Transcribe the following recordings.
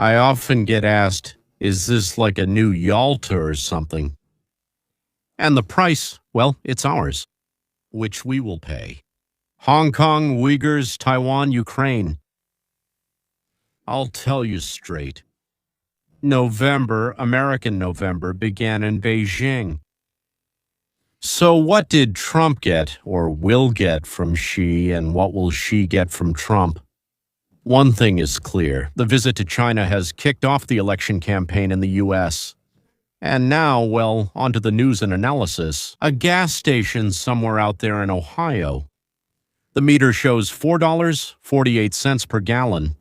I often get asked, is this like a new Yalta or something? And the price, well, it's ours, which we will pay. Hong Kong, Uyghurs, Taiwan, Ukraine. I'll tell you straight. American November, began in Beijing. So what did Trump get, or will get, from Xi, and what will Xi get from Trump? One thing is clear. The visit to China has kicked off the election campaign in the U.S. And now, well, onto the news and analysis. A gas station somewhere out there in Ohio. The meter shows $4.48 per gallon.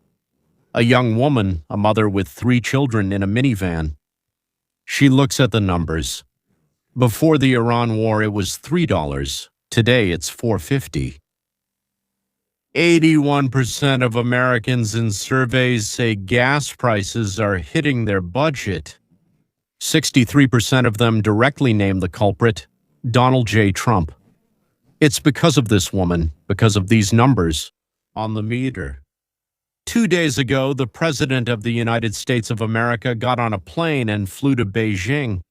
A young woman, a mother with 3 children in a minivan. She looks at the numbers. Before the Iran war, it was $3. Today, it's $4.50. 81% of Americans in surveys say gas prices are hitting their budget. 63% of them directly name the culprit, Donald J. Trump. It's because of this woman, because of these numbers, on the meter. 2 days ago, the President of the United States of America got on a plane and flew to Beijing.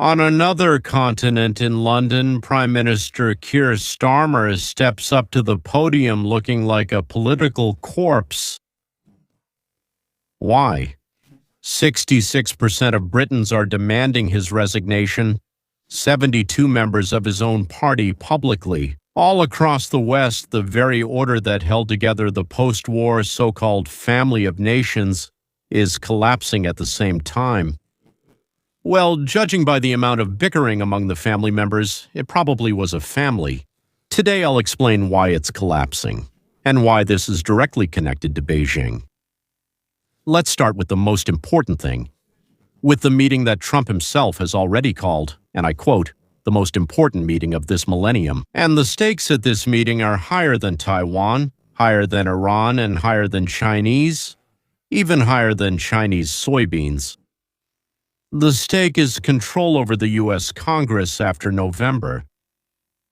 On another continent in London, Prime Minister Keir Starmer steps up to the podium looking like a political corpse. Why? 66% of Britons are demanding his resignation, 72 members of his own party publicly. All across the West, the very order that held together the post-war so-called family of nations is collapsing at the same time. Well, judging by the amount of bickering among the family members, it probably was a family. Today I'll explain why it's collapsing, and why this is directly connected to Beijing. Let's start with the most important thing, with the meeting that Trump himself has already called, and I quote, the most important meeting of this millennium. And the stakes at this meeting are higher than Taiwan, higher than Iran, and higher than Chinese, even higher than Chinese soybeans. The stake is control over the U.S. Congress after November.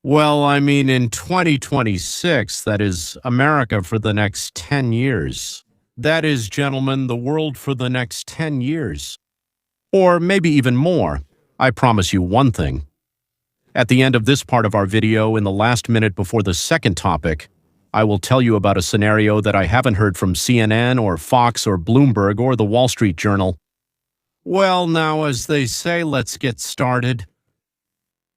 Well, I mean, in 2026, that is America for the next 10 years. That is, gentlemen, the world for the next 10 years. Or maybe even more. I promise you one thing. At the end of this part of our video, in the last minute before the second topic, I will tell you about a scenario that I haven't heard from CNN or Fox or Bloomberg or the Wall Street Journal. Well, now, as they say, let's get started.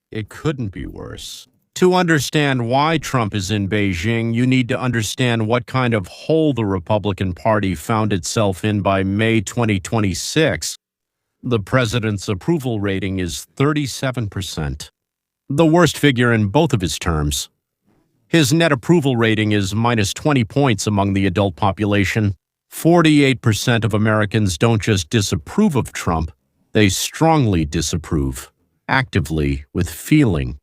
It couldn't be worse. To understand why Trump is in Beijing, you need to understand what kind of hole the Republican Party found itself in by May 2026. The president's approval rating is 37%. The worst figure in both of his terms. His net approval rating is minus 20 points among the adult population. 48% of Americans don't just disapprove of Trump, they strongly disapprove, actively, with feeling.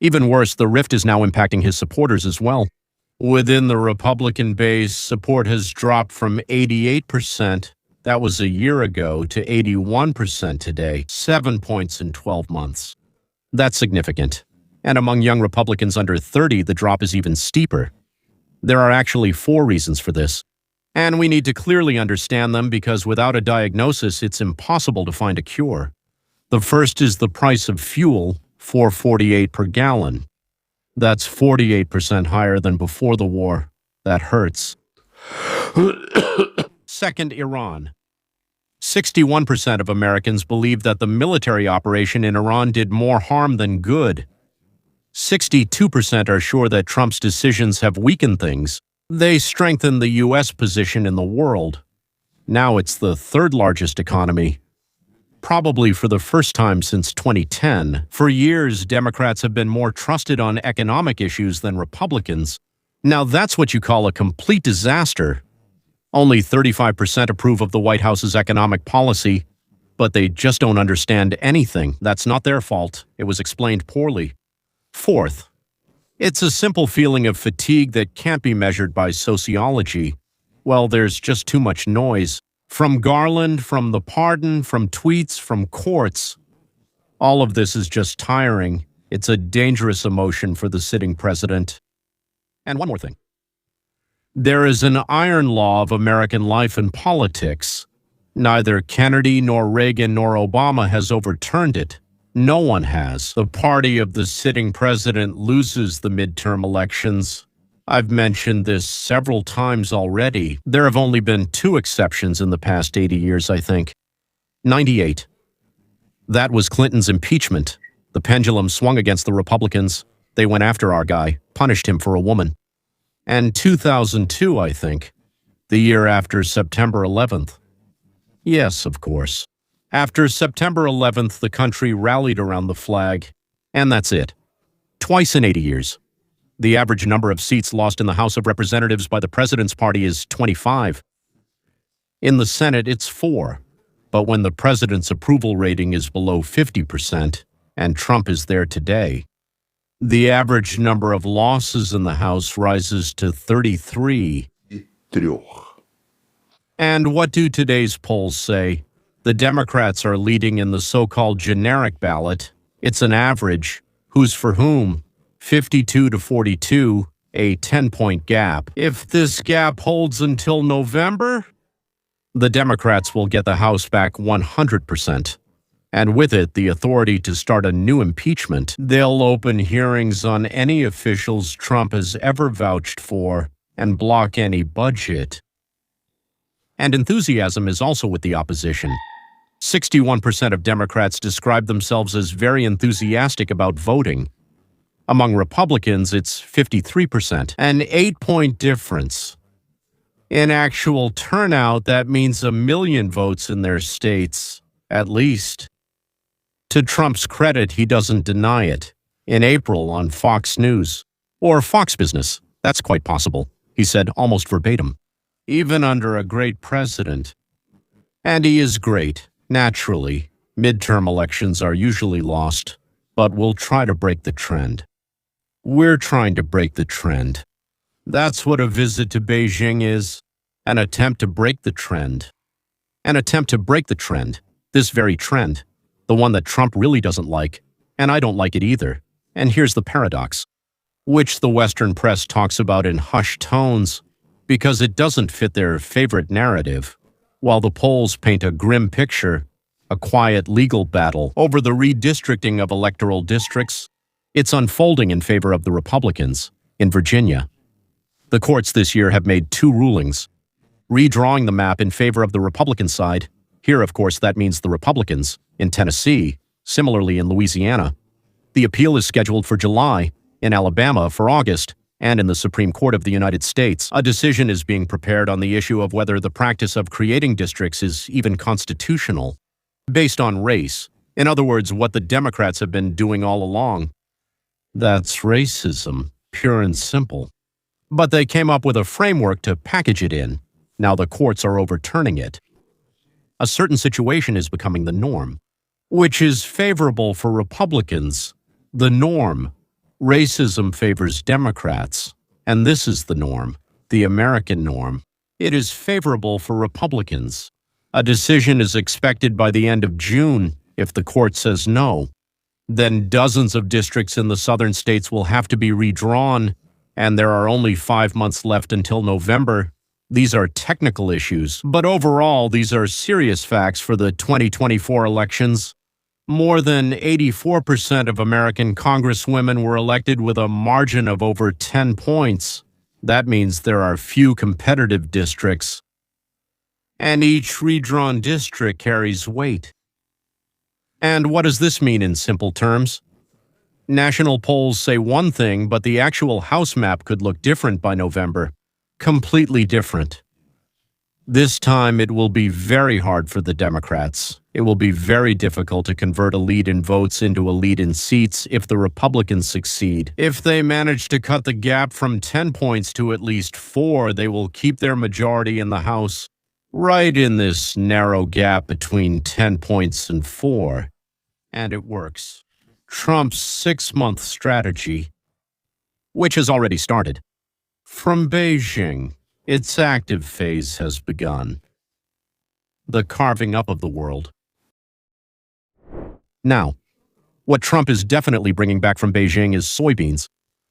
Even worse, the rift is now impacting his supporters as well. Within the Republican base, support has dropped from 88%, that was a year ago, to 81% today, 7 points in 12 months. That's significant. And among young Republicans under 30, the drop is even steeper. There are actually 4 reasons for this. And we need to clearly understand them because without a diagnosis, it's impossible to find a cure. The first is the price of fuel, $4.48 per gallon. That's 48% higher than before the war. That hurts. Second, Iran. 61% of Americans believe that the military operation in Iran did more harm than good. 62% are sure that Trump's decisions have weakened things. They strengthen the U.S. position in the world. Now it's the 3rd largest economy. Probably for the first time since 2010. For years, Democrats have been more trusted on economic issues than Republicans. Now that's what you call a complete disaster. Only 35% approve of the White House's economic policy, but they just don't understand anything. That's not their fault. It was explained poorly. Fourth, it's a simple feeling of fatigue that can't be measured by sociology. Well, there's just too much noise. From Garland, from the pardon, from tweets, from courts. All of this is just tiring. It's a dangerous emotion for the sitting president. And one more thing. There is an iron law of American life and politics. Neither Kennedy nor Reagan nor Obama has overturned it. No one has. The party of the sitting president loses the midterm elections. I've mentioned this several times already. There have only been two exceptions in the past 80 years, I think. 98. That was Clinton's impeachment. The pendulum swung against the Republicans. They went after our guy, punished him for a woman. And 2002, I think, the year after September 11th. Yes, of course. After September 11th, the country rallied around the flag, and that's it. Twice in 80 years. The average number of seats lost in the House of Representatives by the president's party is 25. In the Senate, it's 4. But when the president's approval rating is below 50%, and Trump is there today, the average number of losses in the House rises to 33. And what do today's polls say? The Democrats are leading in the so-called generic ballot. It's an average. Who's for whom? 52 to 42, a 10-point gap. If this gap holds until November, the Democrats will get the House back 100%. And with it, the authority to start a new impeachment. They'll open hearings on any officials Trump has ever vouched for and block any budget. And enthusiasm is also with the opposition. 61% of Democrats describe themselves as very enthusiastic about voting. Among Republicans, it's 53%, an 8-point difference. In actual turnout, that means 1 million votes in their states, at least. To Trump's credit, he doesn't deny it. In April on Fox News, or Fox Business, that's quite possible, he said almost verbatim. Even under a great president. And he is great. Naturally, midterm elections are usually lost, but we'll try to break the trend. We're trying to break the trend. That's what a visit to Beijing is, an attempt to break the trend. An attempt to break the trend, this very trend, the one that Trump really doesn't like, and I don't like it either. And here's the paradox, which the Western press talks about in hushed tones because it doesn't fit their favorite narrative. While the polls paint a grim picture, a quiet legal battle over the redistricting of electoral districts, it's unfolding in favor of the Republicans in Virginia. The courts this year have made 2 rulings, redrawing the map in favor of the Republican side. Here, of course, that means the Republicans. In Tennessee, similarly in Louisiana. The appeal is scheduled for July, in Alabama for August, and in the Supreme Court of the United States, a decision is being prepared on the issue of whether the practice of creating districts is even constitutional, based on race. In other words, what the Democrats have been doing all along. That's racism, pure and simple. But they came up with a framework to package it in. Now the courts are overturning it. A certain situation is becoming the norm, which is favorable for Republicans. The norm. Racism favors Democrats, and this is the norm, the American norm. It is favorable for Republicans. A decision is expected by the end of June if the court says no. Then dozens of districts in the southern states will have to be redrawn, and there are only 5 months left until November. These are technical issues, but overall, these are serious facts for the 2024 elections. More than 84% of American congresswomen were elected with a margin of over 10 points. That means there are few competitive districts, and each redrawn district carries weight. And what does this mean in simple terms? National polls say one thing, but the actual House map could look different by November. Completely different. This time it will be very hard for the Democrats. It will be very difficult to convert a lead in votes into a lead in seats if the Republicans succeed. If they manage to cut the gap from 10 points to at least 4, they will keep their majority in the House right in this narrow gap between 10 points and 4. And it works. Trump's 6-month strategy, which has already started. From Beijing, its active phase has begun. The carving up of the world. Now, what Trump is definitely bringing back from Beijing is soybeans.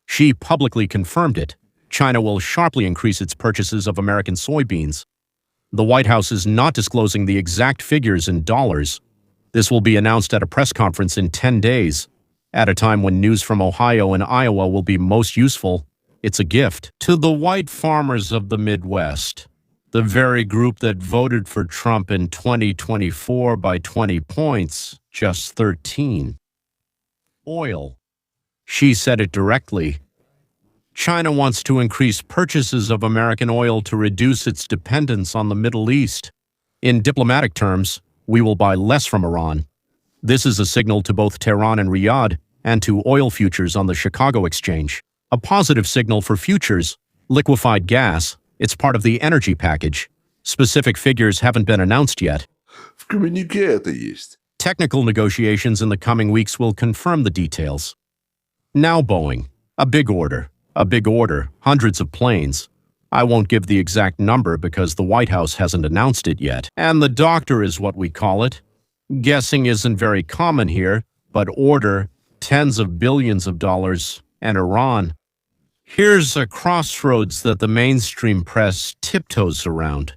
Xi publicly confirmed it. China will sharply increase its purchases of American soybeans. The White House is not disclosing the exact figures in dollars. This will be announced at a press conference in 10 days, at a time when news from Ohio and Iowa will be most useful. It's a gift to the white farmers of the Midwest, the very group that voted for Trump in 2024 by 20 points, just 13. Oil. She said it directly. China wants to increase purchases of American oil to reduce its dependence on the Middle East. In diplomatic terms, we will buy less from Iran. This is a signal to both Tehran and Riyadh and to oil futures on the Chicago Exchange. A positive signal for futures, liquefied gas. It's part of the energy package. Specific figures haven't been announced yet. В коммюнике это есть. Technical negotiations in the coming weeks will confirm the details. Now Boeing. A big order. A big order. Hundreds of planes. I won't give the exact number because the White House hasn't announced it yet. And the doctor is what we call it. Guessing isn't very common here, but order, tens of billions of dollars, and Iran. Here's a crossroads that the mainstream press tiptoes around.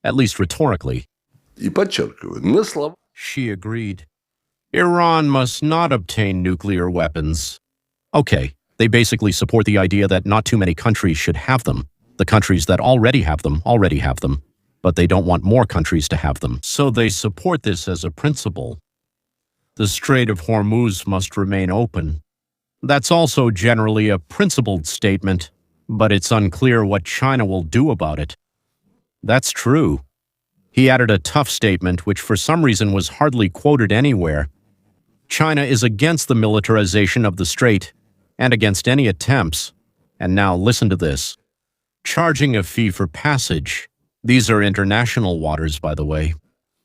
At least rhetorically. И подчеркиваю, на слова. She agreed. Iran must not obtain nuclear weapons. Okay, they basically support the idea that not too many countries should have them. The countries that already have them. But they don't want more countries to have them. So they support this as a principle. The Strait of Hormuz must remain open. That's also generally a principled statement, but it's unclear what China will do about it. That's true. He added a tough statement which for some reason was hardly quoted anywhere. China is against the militarization of the strait and against any attempts. And now listen to this. Charging a fee for passage. These are international waters, by the way.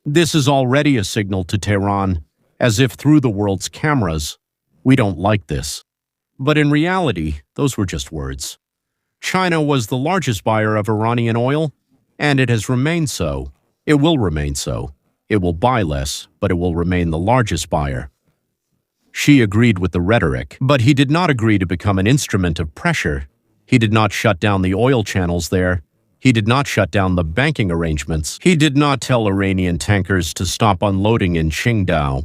This is already a signal to Tehran, as if through the world's cameras. We don't like this. But in reality, those were just words. China was the largest buyer of Iranian oil, and it has remained so. It will remain so. It will buy less, but it will remain the largest buyer. She agreed with the rhetoric, but he did not agree to become an instrument of pressure. He did not shut down the oil channels there. He did not shut down the banking arrangements. He did not tell Iranian tankers to stop unloading in Qingdao.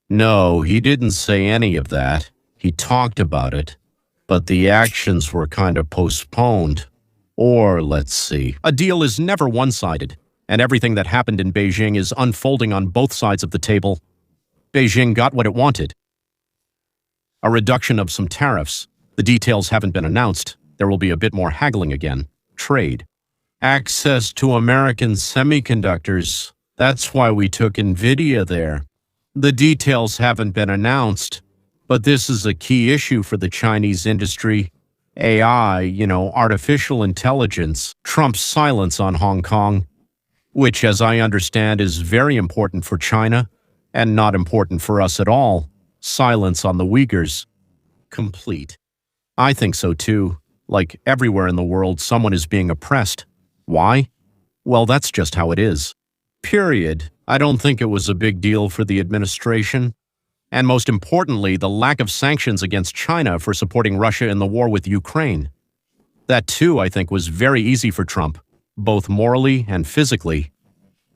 No, he didn't say any of that. He talked about it, but the actions were kind of postponed. Or, let's see, a deal is never one-sided, and everything that happened in Beijing is unfolding on both sides of the table. Beijing got what it wanted. A reduction of some tariffs. The details haven't been announced. There will be a bit more haggling again. Trade. Access to American semiconductors. That's why we took NVIDIA there. The details haven't been announced, but this is a key issue for the Chinese industry. AI, artificial intelligence, Trump's silence on Hong Kong, which, as I understand, is very important for China and not important for us at all. Silence on the Uyghurs. Complete. I think so too. Like everywhere in the world, someone is being oppressed. Why? Well, that's just how it is. Period. I don't think it was a big deal for the administration. And most importantly, the lack of sanctions against China for supporting Russia in the war with Ukraine. That too, I think, was very easy for Trump, both morally and physically.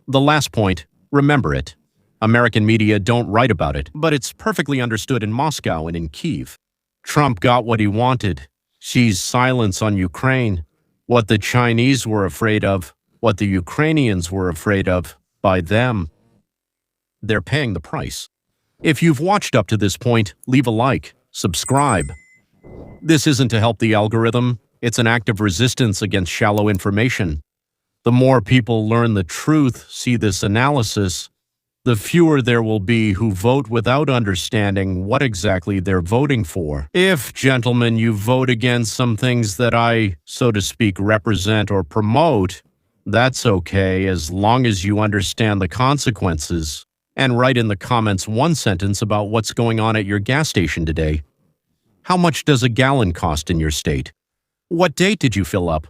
The last point, remember it. American media don't write about it, but it's perfectly understood in Moscow and in Kyiv. Trump got what he wanted. Xi's silence on Ukraine. What the Chinese were afraid of, what the Ukrainians were afraid of, by them. They're paying the price. If you've watched up to this point, leave a like, subscribe. This isn't to help the algorithm, it's an act of resistance against shallow information. The more people learn the truth, see this analysis, the fewer there will be who vote without understanding what exactly they're voting for. If, gentlemen, you vote against some things that I, so to speak, represent or promote, that's okay as long as you understand the consequences. And write in the comments one sentence about what's going on at your gas station today. How much does a gallon cost in your state? What date did you fill up?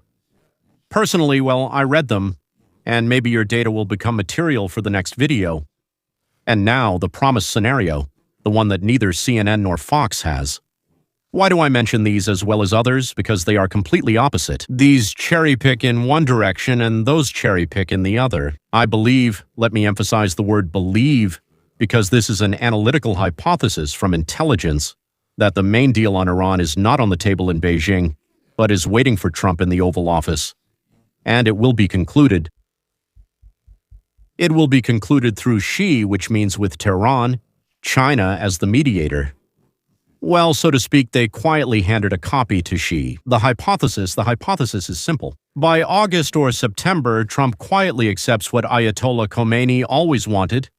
Personally, well, I read them, and maybe your data will become material for the next video. And now, the promised scenario, the one that neither CNN nor Fox has. Why do I mention these as well as others? Because they are completely opposite. These cherry-pick in one direction and those cherry-pick in the other. I believe, let me emphasize the word believe, because this is an analytical hypothesis from intelligence, that the main deal on Iran is not on the table in Beijing, but is waiting for Trump in the Oval Office. And it will be concluded. It will be concluded through Xi, which means with Tehran, China as the mediator. Well, so to speak, they quietly handed a copy to Xi. The hypothesis is simple. By August or September, Trump quietly accepts what Ayatollah Khomeini always wanted,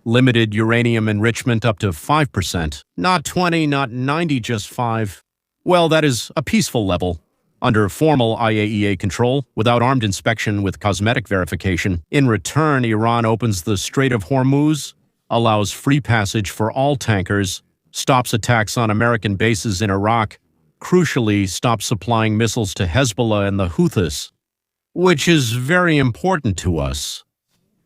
limited uranium enrichment up to 5%. Not 20, not 90, just 5. Well, that is a peaceful level, under formal IAEA control, without armed inspection with cosmetic verification. In return, Iran opens the Strait of Hormuz, allows free passage for all tankers, stops attacks on American bases in Iraq, crucially stops supplying missiles to Hezbollah and the Houthis, which is very important to us.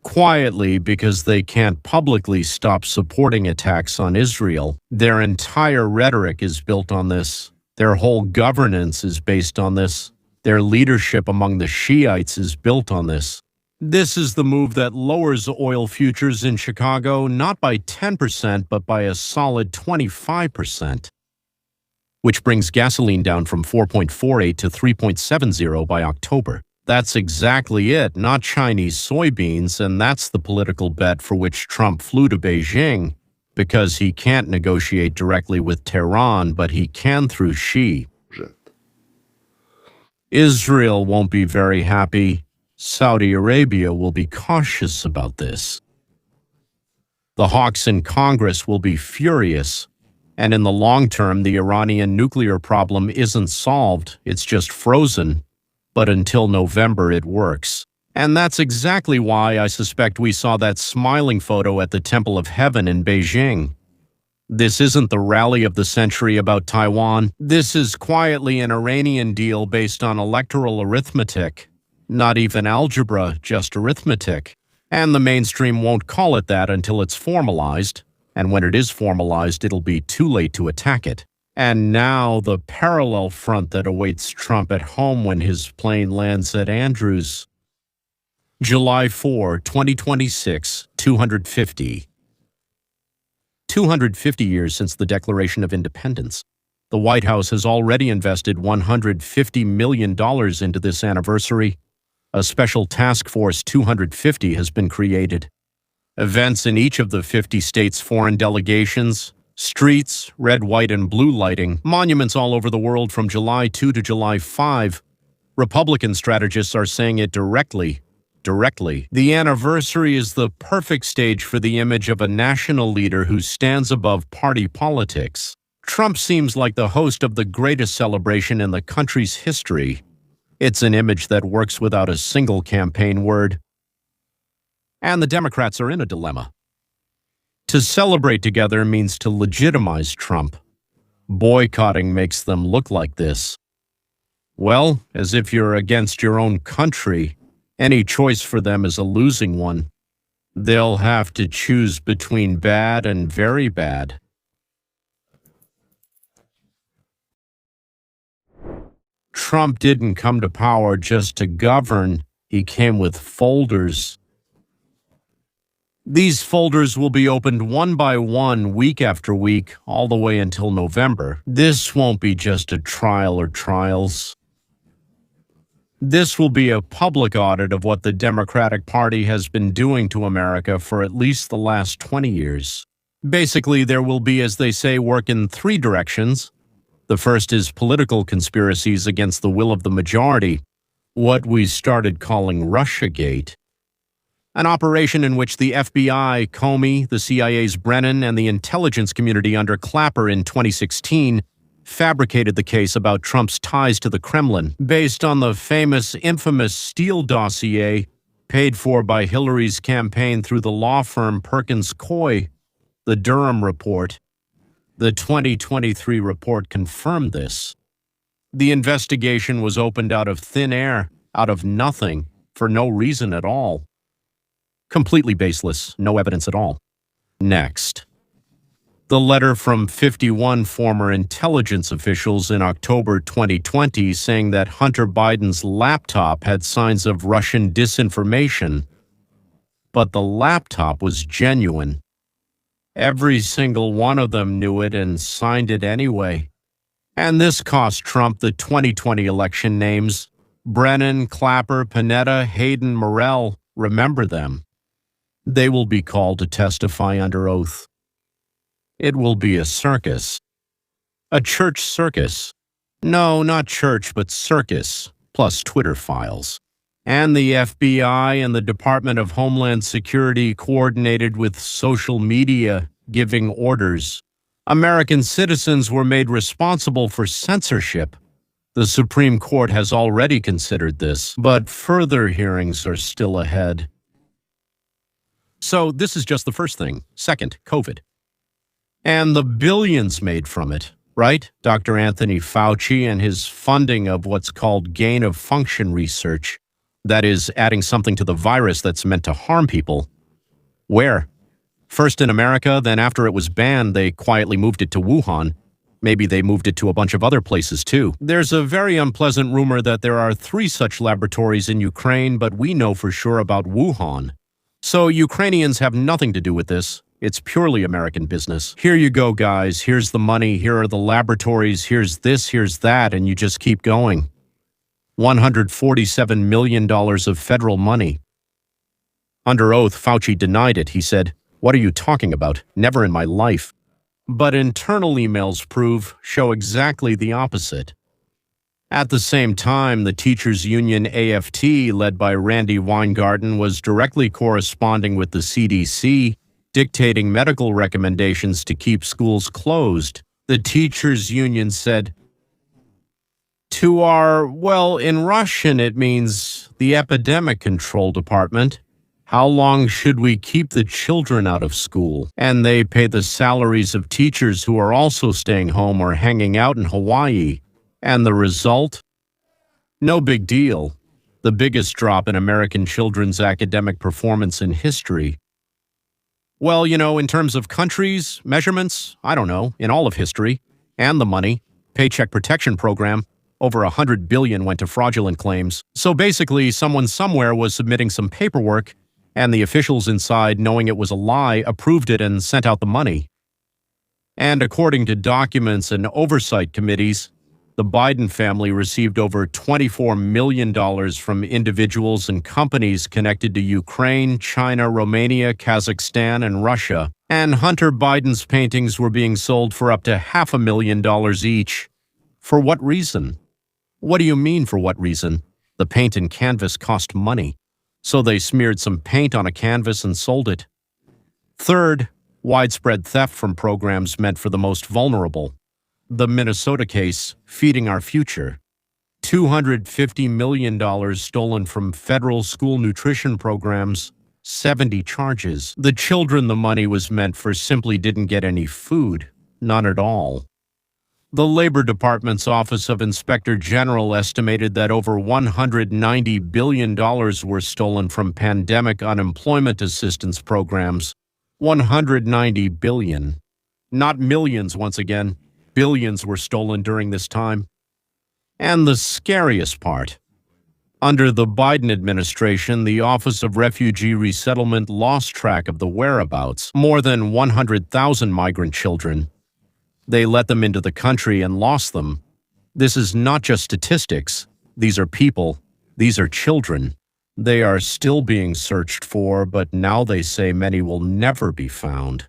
Quietly, because they can't publicly stop supporting attacks on Israel. Their entire rhetoric is built on this. Their whole governance is based on this. Their leadership among the Shiites is built on this. This is the move that lowers oil futures in Chicago not by 10% but by a solid 25%, which brings gasoline down from 4.48 to 3.70 by October. That's exactly it, not Chinese soybeans, and that's the political bet for which Trump flew to Beijing, because he can't negotiate directly with Tehran, but he can through Xi. Israel won't be very happy. Saudi Arabia will be cautious about this. The hawks in Congress will be furious, and in the long term, the Iranian nuclear problem isn't solved, it's just frozen, but until November it works. And that's exactly why I suspect we saw that smiling photo at the Temple of Heaven in Beijing. This isn't the rally of the century about Taiwan. This is quietly an Iranian deal based on electoral arithmetic. Not even algebra, just arithmetic. And the mainstream won't call it that until it's formalized, and when it is formalized, it'll be too late to attack it. And now the parallel front that awaits Trump at home when his plane lands at Andrews. July 4, 2026, 250. 250 years since the Declaration of Independence. The White House has already invested $150 million into this anniversary. A special task force 250 has been created. Events in each of the 50 states' foreign delegations, streets, red, white, and blue lighting, monuments all over the world from July 2 to July 5. Republican strategists are saying it directly. The anniversary is the perfect stage for the image of a national leader who stands above party politics. Trump seems like the host of the greatest celebration in the country's history. It's an image that works without a single campaign word. And the Democrats are in a dilemma. To celebrate together means to legitimize Trump. Boycotting makes them look like this. Well, as if you're against your own country, any choice for them is a losing one. They'll have to choose between bad and very bad. Trump didn't come to power just to govern. He came with folders. These folders will be opened one by one, week after week, all the way until November. This won't be just a trial or trials. This will be a public audit of what the Democratic Party has been doing to America for at least the last 20 years. Basically, there will be, as they say, work in three directions. The first is political conspiracies against the will of the majority, what we started calling Russiagate. An operation in which the FBI, Comey, the CIA's Brennan, and the intelligence community under Clapper in 2016 fabricated the case about Trump's ties to the Kremlin, based on the infamous Steele dossier paid for by Hillary's campaign through the law firm Perkins Coie, the Durham Report. The 2023 report confirmed this. The investigation was opened out of thin air, out of nothing, for no reason at all. Completely baseless, no evidence at all. Next. The letter from 51 former intelligence officials in October 2020 saying that Hunter Biden's laptop had signs of Russian disinformation, but the laptop was genuine. Every single one of them knew it and signed it anyway. And this cost Trump the 2020 election names. Brennan, Clapper, Panetta, Hayden, Morell. Remember them. They will be called to testify under oath. It will be a circus. A church circus. No, not church, but circus, plus Twitter files. And the FBI and the Department of Homeland Security coordinated with social media giving orders. American citizens were made responsible for censorship. The Supreme Court has already considered this, but further hearings are still ahead. So this is just the first thing. Second, COVID. And the billions made from it, right? Dr. Anthony Fauci and his funding of what's called gain-of-function research. That is, adding something to the virus that's meant to harm people. Where? First in America, then after it was banned, they quietly moved it to Wuhan. Maybe they moved it to a bunch of other places too. There's a very unpleasant rumor that there are 3 such laboratories in Ukraine, but we know for sure about Wuhan. So Ukrainians have nothing to do with this. It's purely American business. Here you go, guys. Here's the money. Here are the laboratories. Here's this, here's that, and you just keep going. $147 million of federal money. Under oath, Fauci denied it. He said, "What are you talking about? Never in my life." But internal emails show exactly the opposite. At the same time, the teachers' union AFT, led by Randy Weingarten, was directly corresponding with the CDC, dictating medical recommendations to keep schools closed. The teachers' union said, to our, well, in Russian it means the epidemic control department, how long should we keep the children out of school? And they pay the salaries of teachers who are also staying home or hanging out in Hawaii. And the result? No big deal. The biggest drop in American children's academic performance in history. Well, in terms of countries, measurements, I don't know, in all of history. And the money, Paycheck Protection Program, over $100 billion went to fraudulent claims. So basically, someone somewhere was submitting some paperwork, and the officials inside, knowing it was a lie, approved it and sent out the money. And according to documents and oversight committees, the Biden family received over $24 million from individuals and companies connected to Ukraine, China, Romania, Kazakhstan, and Russia. And Hunter Biden's paintings were being sold for up to $500,000 each. For what reason? What do you mean, for what reason? The paint and canvas cost money. So they smeared some paint on a canvas and sold it. Third, widespread theft from programs meant for the most vulnerable. The Minnesota case, Feeding Our Future. $250 million stolen from federal school nutrition programs, 70 charges. The children the money was meant for simply didn't get any food, none at all. The Labor Department's Office of Inspector General estimated that over $190 billion were stolen from pandemic unemployment assistance programs. $190 billion. Not millions, once again. Billions were stolen during this time. And the scariest part. Under the Biden administration, the Office of Refugee Resettlement lost track of the whereabouts. More than 100,000 migrant children. They let them into the country and lost them. This is not just statistics. These are people. These are children. They are still being searched for, but now they say many will never be found.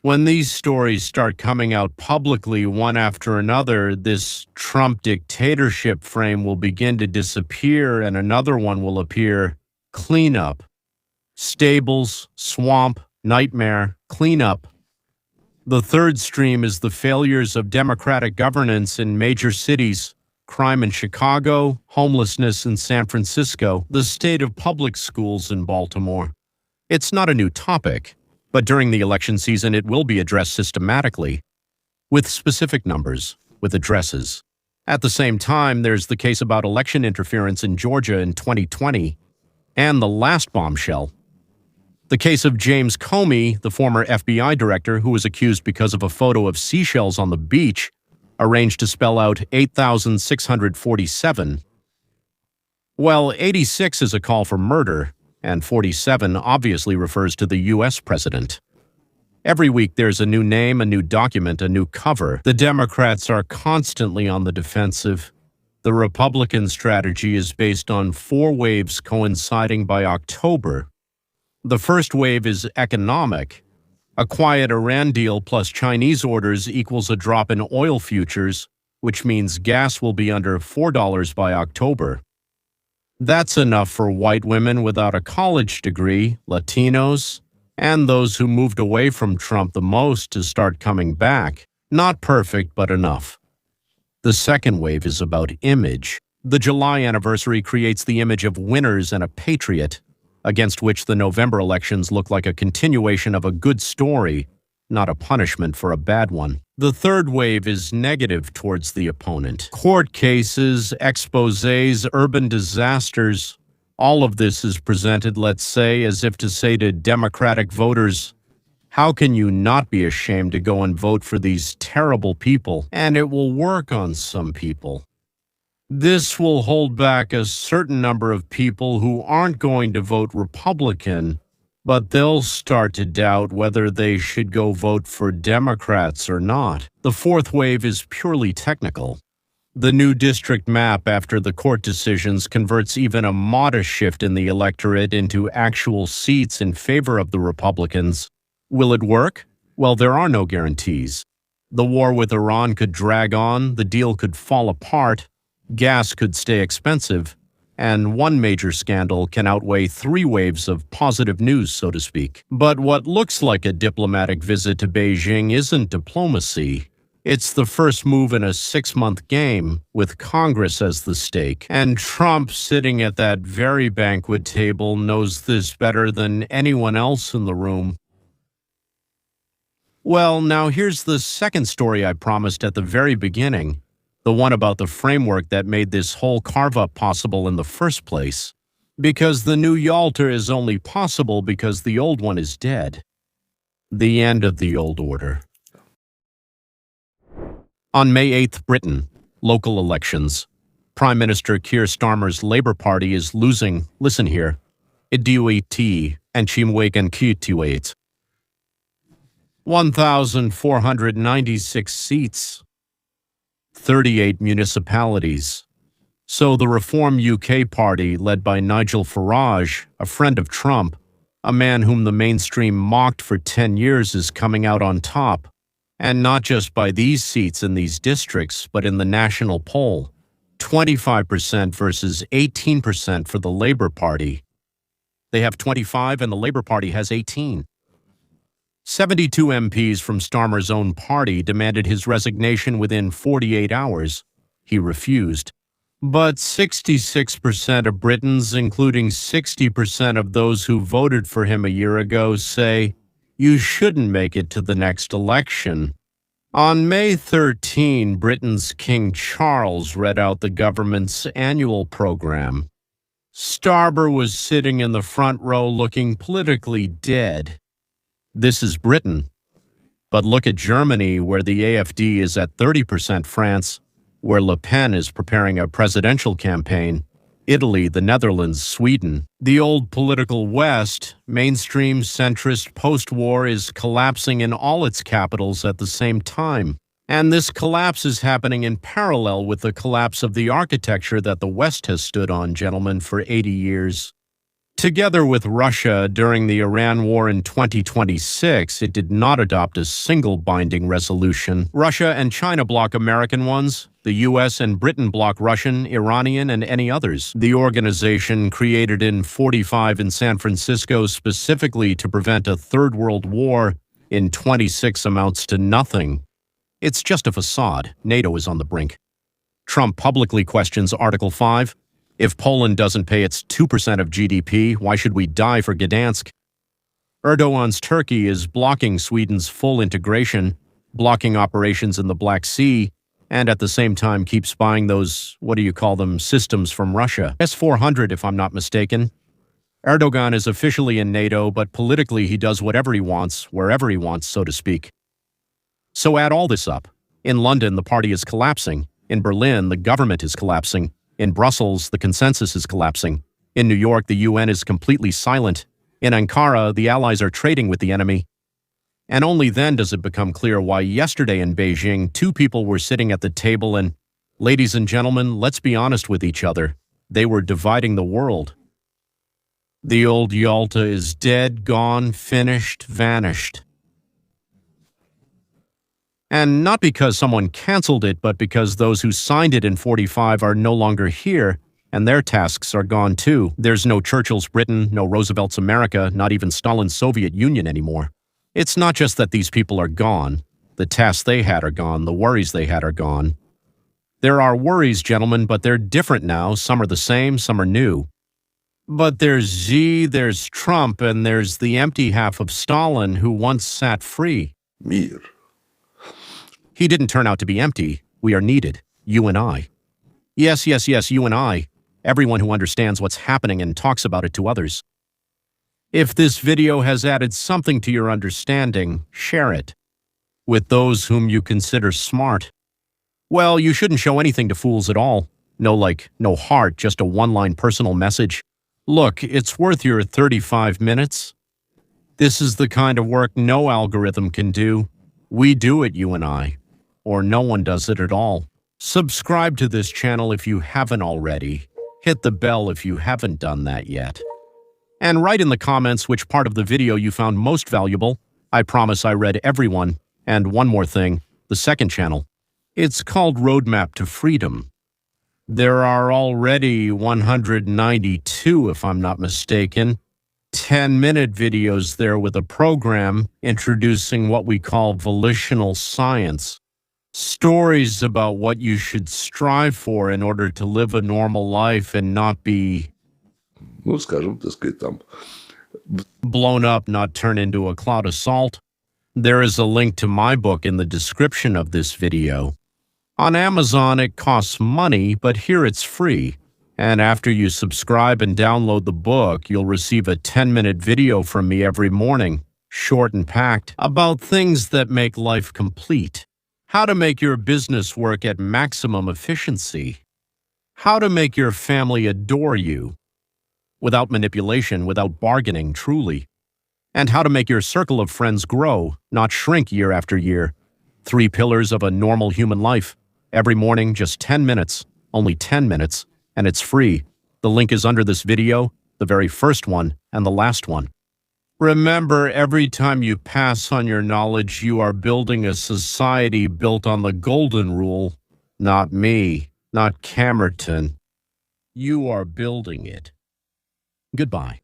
When these stories start coming out publicly one after another, this Trump dictatorship frame will begin to disappear and another one will appear. Cleanup. Stables, swamp, nightmare, cleanup. The third stream is the failures of democratic governance in major cities, crime in Chicago, homelessness in San Francisco, the state of public schools in Baltimore. It's not a new topic, but during the election season it will be addressed systematically, with specific numbers, with addresses. At the same time, there's the case about election interference in Georgia in 2020, and the last bombshell. The case of James Comey, the former FBI director who was accused because of a photo of seashells on the beach, arranged to spell out 8,647. Well, 86 is a call for murder, and 47 obviously refers to the U.S. president. Every week there's a new name, a new document, a new cover. The Democrats are constantly on the defensive. The Republican strategy is based on 4 waves coinciding by October. The first wave is economic. A quiet Iran deal plus Chinese orders equals a drop in oil futures, which means gas will be under $4 by October. That's enough for white women without a college degree, Latinos, and those who moved away from Trump the most to start coming back. Not perfect, but enough. The second wave is about image. The July anniversary creates the image of winners and a patriot, against which the November elections look like a continuation of a good story, not a punishment for a bad one. The third wave is negative towards the opponent. Court cases, exposés, urban disasters, all of this is presented, let's say, as if to say to Democratic voters, how can you not be ashamed to go and vote for these terrible people? And it will work on some people. This will hold back a certain number of people who aren't going to vote Republican, but they'll start to doubt whether they should go vote for Democrats or not. The fourth wave is purely technical. The new district map after the court decisions converts even a modest shift in the electorate into actual seats in favor of the Republicans. Will it work? Well, there are no guarantees. The war with Iran could drag on, the deal could fall apart, gas could stay expensive, and one major scandal can outweigh 3 waves of positive news, so to speak. But what looks like a diplomatic visit to Beijing isn't diplomacy. It's the first move in a 6-month game, with Congress as the stake. And Trump, sitting at that very banquet table, knows this better than anyone else in the room. Well, now here's the second story I promised at the very beginning. The one about the framework that made this whole carve-up possible in the first place. Because the new Yalta is only possible because the old one is dead. The end of the old order. On May 8th, Britain, local elections. Prime Minister Keir Starmer's Labour Party is losing, listen here, Idiwit and Chimwegan 1,496 seats. 38 municipalities. So the Reform UK party, led by Nigel Farage, a friend of Trump, a man whom the mainstream mocked for 10 years, is coming out on top. And not just by these seats in these districts, but in the national poll. 25% versus 18% for the Labour Party. They have 25 and the Labour Party has 18. 72 MPs from Starmer's own party demanded his resignation within 48 hours. He refused. But 66% of Britons, including 60% of those who voted for him a year ago, say, you shouldn't make it to the next election. On May 13, Britain's King Charles read out the government's annual program. Starmer was sitting in the front row looking politically dead. This is Britain. But look at Germany, where the AfD is at 30%, France, where Le Pen is preparing a presidential campaign, Italy, the Netherlands, Sweden. The old political West, mainstream, centrist, post-war, is collapsing in all its capitals at the same time. And this collapse is happening in parallel with the collapse of the architecture that the West has stood on, gentlemen, for 80 years. Together with Russia during the Iran war in 2026, it did not adopt a single binding resolution. Russia and China block American ones. The U.S. and Britain block Russian, Iranian, and any others. The organization, created in '45 in San Francisco specifically to prevent a third world war, in '26 amounts to nothing. It's just a facade. NATO is on the brink. Trump publicly questions Article 5. If Poland doesn't pay its 2% of GDP, why should we die for Gdansk? Erdogan's Turkey is blocking Sweden's full integration, blocking operations in the Black Sea, and at the same time keeps buying those, what do you call them, systems from Russia. S-400, if I'm not mistaken. Erdogan is officially in NATO, but politically he does whatever he wants, wherever he wants, so to speak. So add all this up. In London, the party is collapsing. In Berlin, the government is collapsing. In Brussels, the consensus is collapsing. In New York, the UN is completely silent. In Ankara, the allies are trading with the enemy. And only then does it become clear why yesterday in Beijing, two people were sitting at the table and, ladies and gentlemen, let's be honest with each other, they were dividing the world. The old Yalta is dead, gone, finished, vanished. And not because someone canceled it, but because those who signed it in 45 are no longer here, and their tasks are gone too. There's no Churchill's Britain, no Roosevelt's America, not even Stalin's Soviet Union anymore. It's not just that these people are gone. The tasks they had are gone, the worries they had are gone. There are worries, gentlemen, but they're different now. Some are the same, some are new. But there's Xi, there's Trump, and there's the empty half of Stalin who once sat free. Мир. He didn't turn out to be empty. We are needed. You and I. Yes, you and I. Everyone who understands what's happening and talks about it to others. If this video has added something to your understanding, share it. With those whom you consider smart. Well, you shouldn't show anything to fools at all. No heart, just a one-line personal message. Look, it's worth your 35 minutes. This is the kind of work no algorithm can do. We do it, you and I. Or no one does it at all. Subscribe to this channel if you haven't already. Hit the bell if you haven't done that yet. And write in the comments which part of the video you found most valuable. I promise I read everyone. And one more thing, the second channel. It's called Roadmap to Freedom. There are already 192, if I'm not mistaken, 10-minute videos there with a program introducing what we call volitional science. Stories about what you should strive for in order to live a normal life and not be, Ну, скажем, так сказать, там. blown up, not turn into a cloud of salt. There is a link to my book in the description of this video. On Amazon, it costs money, but here it's free. And after you subscribe and download the book, you'll receive a 10-minute video from me every morning, short and packed, about things that make life complete. How to make your business work at maximum efficiency. How to make your family adore you. Without manipulation, without bargaining, truly. And how to make your circle of friends grow, not shrink year after year. 3 pillars of a normal human life. Every morning, just 10 minutes, only 10 minutes, and it's free. The link is under this video, the very first one and the last one. Remember, every time you pass on your knowledge, you are building a society built on the golden rule. Not me, not Camerton. You are building it. Goodbye.